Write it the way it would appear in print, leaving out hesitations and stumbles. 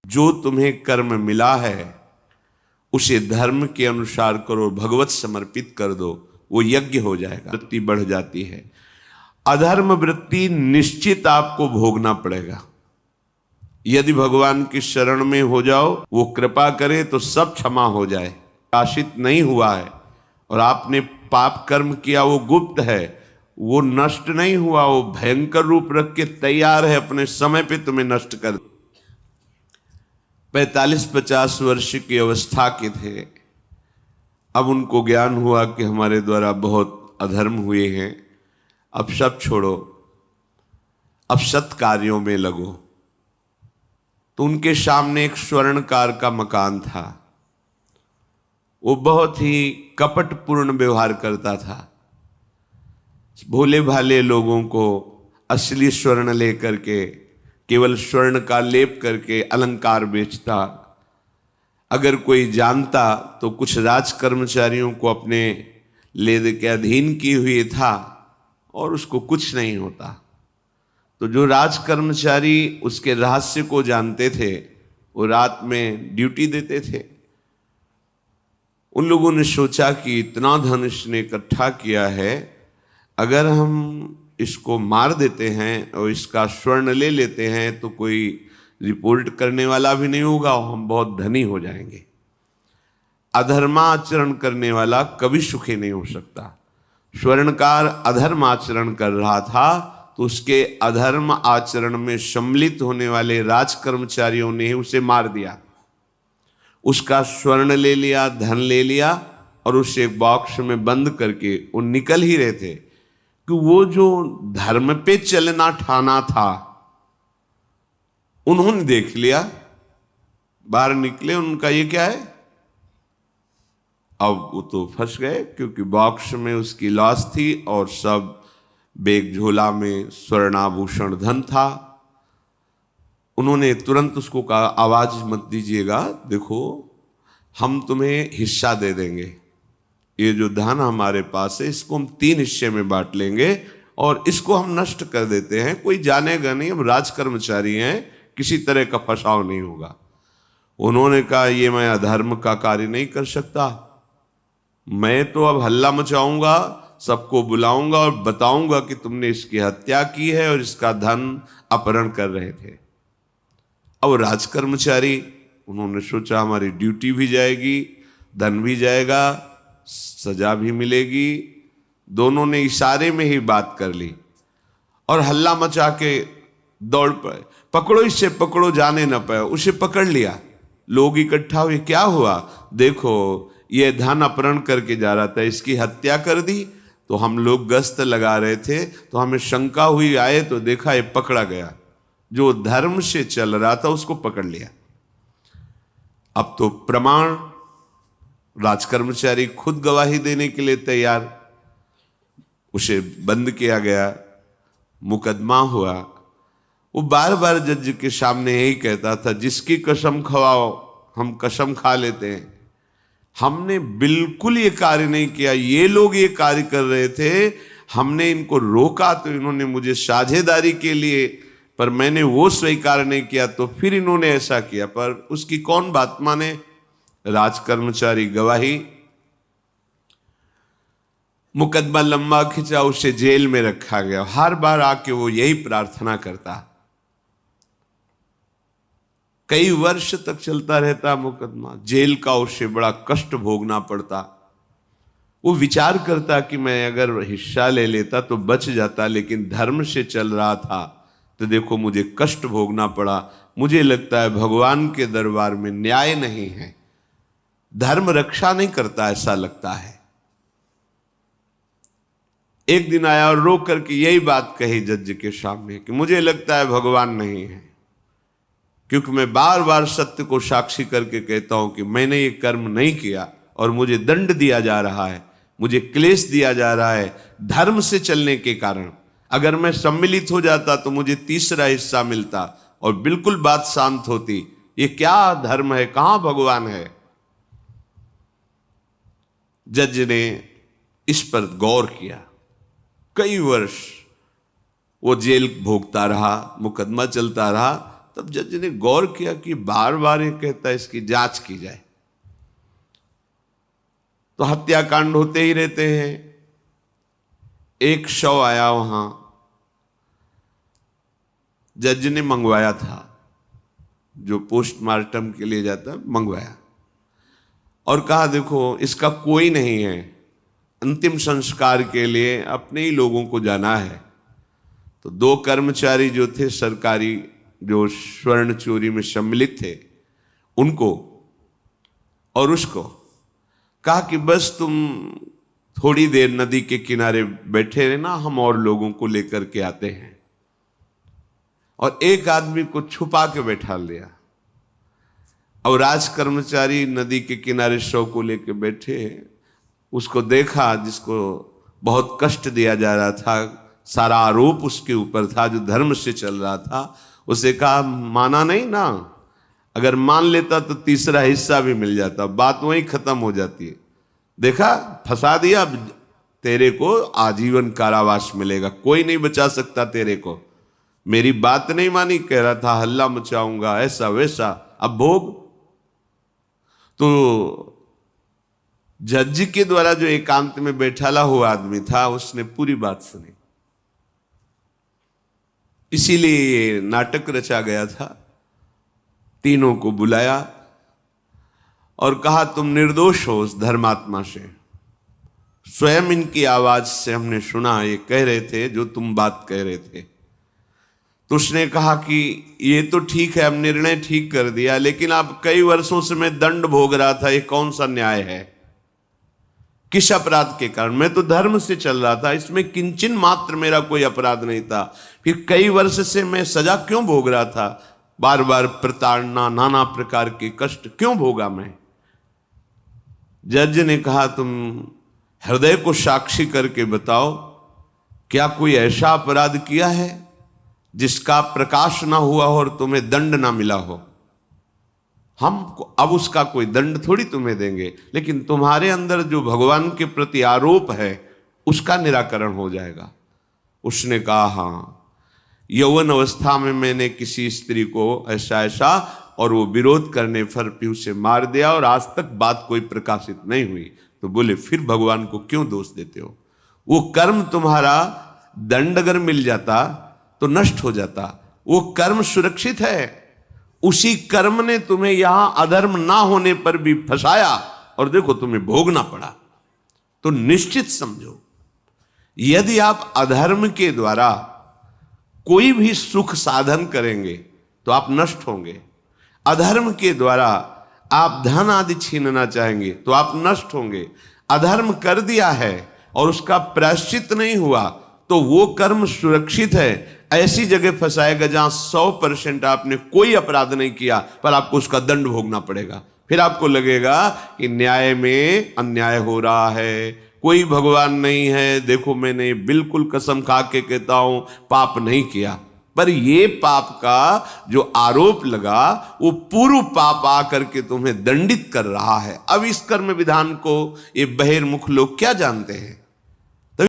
जो तुम्हें कर्म मिला है उसे धर्म के अनुसार करो, भगवत समर्पित कर दो, वो यज्ञ हो जाएगा, वृत्ति बढ़ जाती है। अधर्म वृत्ति निश्चित आपको भोगना पड़ेगा। यदि भगवान की शरण में हो जाओ, वो कृपा करे तो सब क्षमा हो जाए। प्रकाशित नहीं हुआ है और आपने पाप कर्म किया, वो गुप्त है, वो नष्ट नहीं हुआ, वो भयंकर रूप रख के तैयार है अपने समय पे तुम्हें नष्ट कर। 45-50 वर्ष की अवस्था के थे, अब उनको ज्ञान हुआ कि हमारे द्वारा बहुत अधर्म हुए हैं, अब सब छोड़ो, अब सत् कार्यों में लगो। तो उनके सामने एक स्वर्णकार का मकान था। वो बहुत ही कपटपूर्ण व्यवहार करता था, भोले भाले लोगों को असली स्वर्ण लेकर के, केवल स्वर्ण का लेप करके अलंकार बेचता। अगर कोई जानता तो कुछ राज कर्मचारियों को अपने ले दे के अधीन किए हुए था और उसको कुछ नहीं होता। तो जो राज कर्मचारी उसके रहस्य को जानते थे, वो रात में ड्यूटी देते थे। उन लोगों ने सोचा कि इतना धन इसने इकट्ठा किया है, अगर हम इसको मार देते हैं और इसका स्वर्ण ले लेते हैं तो कोई रिपोर्ट करने वाला भी नहीं होगा और हम बहुत धनी हो जाएंगे। अधर्माचरण करने वाला कभी सुखी नहीं हो सकता। स्वर्णकार अधर्म आचरण कर रहा था, तो उसके अधर्म आचरण में सम्मिलित होने वाले राज कर्मचारियों ने उसे मार दिया। उसका स्वर्ण ले लिया, धन ले लिया और उसे एक बॉक्स में बंद करके वो निकल ही रहे थे कि वो जो धर्म पे चलना ठाना था, उन्होंने देख लिया। बाहर निकले, उनका ये क्या है? अब वो तो फंस गए, क्योंकि बॉक्स में उसकी लाश थी और सब बैग झोला में स्वर्णाभूषण धन था। उन्होंने तुरंत उसको कहा, आवाज मत दीजिएगा, देखो हम तुम्हें हिस्सा दे देंगे, ये जो धन हमारे पास है इसको हम 3 हिस्से में बांट लेंगे और इसको हम नष्ट कर देते हैं, कोई जानेगा नहीं, हम राज कर्मचारी हैं, किसी तरह का फसाव नहीं होगा। उन्होंने कहा, ये मैं अधर्म का कार्य नहीं कर सकता, मैं तो अब हल्ला मचाऊंगा, सबको बुलाऊंगा और बताऊंगा कि तुमने इसकी हत्या की है और इसका धन अपहरण कर रहे थे। अब राज कर्मचारी, उन्होंने सोचा हमारी ड्यूटी भी जाएगी, धन भी जाएगा, सजा भी मिलेगी। दोनों ने इशारे में ही बात कर ली और हल्ला मचा के दौड़ पड़े, पकड़ो इसे, पकड़ो, जाने न पाए। उसे पकड़ लिया, लोग इकट्ठा हुए, क्या हुआ? देखो ये धन अपहरण करके जा रहा था, इसकी हत्या कर दी। तो हम लोग गश्त लगा रहे थे तो हमें शंका हुई, आए तो देखा ये पकड़ा गया, जो धर्म से चल रहा था उसको पकड़ लिया। अब तो प्रमाण, राजकर्मचारी खुद गवाही देने के लिए तैयार, उसे बंद किया गया, मुकदमा हुआ। वो बार बार जज के सामने यही कहता था, जिसकी कसम खवाओ हम कसम खा लेते हैं, हमने बिल्कुल ये कार्य नहीं किया, ये लोग ये कार्य कर रहे थे, हमने इनको रोका तो इन्होंने मुझे साझेदारी के लिए, पर मैंने वो स्वीकार नहीं किया तो फिर इन्होंने ऐसा किया। पर उसकी कौन बात माने? राजकर्मचारी गवाही। मुकदमा लंबा खिंचा, उसे जेल में रखा गया। हर बार आके वो यही प्रार्थना करता, कई वर्ष तक चलता रहता मुकदमा, जेल का उसे बड़ा कष्ट भोगना पड़ता। वो विचार करता कि मैं अगर हिस्सा ले लेता तो बच जाता, लेकिन धर्म से चल रहा था तो देखो मुझे कष्ट भोगना पड़ा। मुझे लगता है भगवान के दरबार में न्याय नहीं है, धर्म रक्षा नहीं करता, ऐसा लगता है। एक दिन आया और रो करके यही बात कही जज के सामने कि मुझे लगता है भगवान नहीं है, क्योंकि मैं बार बार सत्य को साक्षी करके कहता हूं कि मैंने ये कर्म नहीं किया और मुझे दंड दिया जा रहा है, मुझे क्लेश दिया जा रहा है धर्म से चलने के कारण। अगर मैं सम्मिलित हो जाता तो मुझे तीसरा हिस्सा मिलता और बिल्कुल बात शांत होती। ये क्या धर्म है, कहां भगवान है? जज ने इस पर गौर किया। कई वर्ष वो जेल भोगता रहा, मुकदमा चलता रहा, तब जज ने गौर किया कि बार बार ये कहता है इसकी जांच की जाए, तो हत्याकांड होते ही रहते हैं। एक शव आया वहां, जज ने मंगवाया था, जो पोस्टमार्टम के लिए जाता मंगवाया, और कहा देखो इसका कोई नहीं है, अंतिम संस्कार के लिए अपने ही लोगों को जाना है। तो 2 कर्मचारी जो थे सरकारी, जो स्वर्ण चोरी में सम्मिलित थे, उनको और उसको कहा कि बस तुम थोड़ी देर नदी के किनारे बैठे रहना, हम और लोगों को लेकर के आते हैं। और एक आदमी को छुपा के बैठा लिया, और राज कर्मचारी नदी के किनारे शव को लेकर बैठे। उसको देखा, जिसको बहुत कष्ट दिया जा रहा था, सारा आरोप उसके ऊपर था, जो धर्म से चल रहा था। उसे कहा माना नहीं ना, अगर मान लेता तो तीसरा हिस्सा भी मिल जाता, बात वहीं खत्म हो जाती है। देखा, फंसा दिया, तेरे को आजीवन कारावास मिलेगा, कोई नहीं बचा सकता तेरे को। मेरी बात नहीं मानी, कह रहा था हल्ला मचाऊंगा, ऐसा वैसा, अब भोग। तो जज के द्वारा जो एकांत में बैठाला हुआ आदमी था, उसने पूरी बात सुनी। इसीलिए ये नाटक रचा गया था। तीनों को बुलाया और कहा तुम निर्दोष हो उस धर्मात्मा से। स्वयं इनकी आवाज से हमने सुना, ये कह रहे थे जो तुम बात कह रहे थे। तो उसने कहा कि ये तो ठीक है, अब निर्णय ठीक कर दिया, लेकिन अब कई वर्षों से मैं दंड भोग रहा था, ये कौन सा न्याय है? किस अपराध के कारण? मैं तो धर्म से चल रहा था, इसमें किंचन मात्र मेरा कोई अपराध नहीं था, फिर कई वर्ष से मैं सजा क्यों भोग रहा था? बार बार प्रताड़ना, नाना प्रकार के कष्ट क्यों भोगा मैं? जज ने कहा तुम हृदय को साक्षी करके बताओ, क्या कोई ऐसा अपराध किया है जिसका प्रकाश ना हुआ हो और तुम्हें दंड ना मिला हो? हम अब उसका कोई दंड थोड़ी तुम्हें देंगे, लेकिन तुम्हारे अंदर जो भगवान के प्रति आरोप है उसका निराकरण हो जाएगा। उसने कहा हाँ, यौवन अवस्था में मैंने किसी स्त्री को ऐसा ऐसा, और वो विरोध करने पर भी उसे मार दिया, और आज तक बात कोई प्रकाशित नहीं हुई। तो बोले फिर भगवान को क्यों दोष देते हो? वो कर्म तुम्हारा दंड अगर मिल जाता तो नष्ट हो जाता, वो कर्म सुरक्षित है। उसी कर्म ने तुम्हें यहां अधर्म ना होने पर भी फंसाया, और देखो तुम्हें भोगना पड़ा। तो निश्चित समझो, यदि आप अधर्म के द्वारा कोई भी सुख साधन करेंगे तो आप नष्ट होंगे। अधर्म के द्वारा आप धन आदि छीनना चाहेंगे तो आप नष्ट होंगे। अधर्म कर दिया है और उसका प्रायश्चित नहीं हुआ तो वो कर्म सुरक्षित है। ऐसी जगह फंसाएगा जहां 100% आपने कोई अपराध नहीं किया, पर आपको उसका दंड भोगना पड़ेगा। फिर आपको लगेगा कि न्याय में अन्याय हो रहा है, कोई भगवान नहीं है। देखो मैंने बिल्कुल कसम खा के कहता हूं पाप नहीं किया, पर ये पाप का जो आरोप लगा वो पूर्व पाप आकर के तुम्हें दंडित कर रहा है। अब इस कर्म विधान को ये बहिर्मुख लोग क्या जानते हैं?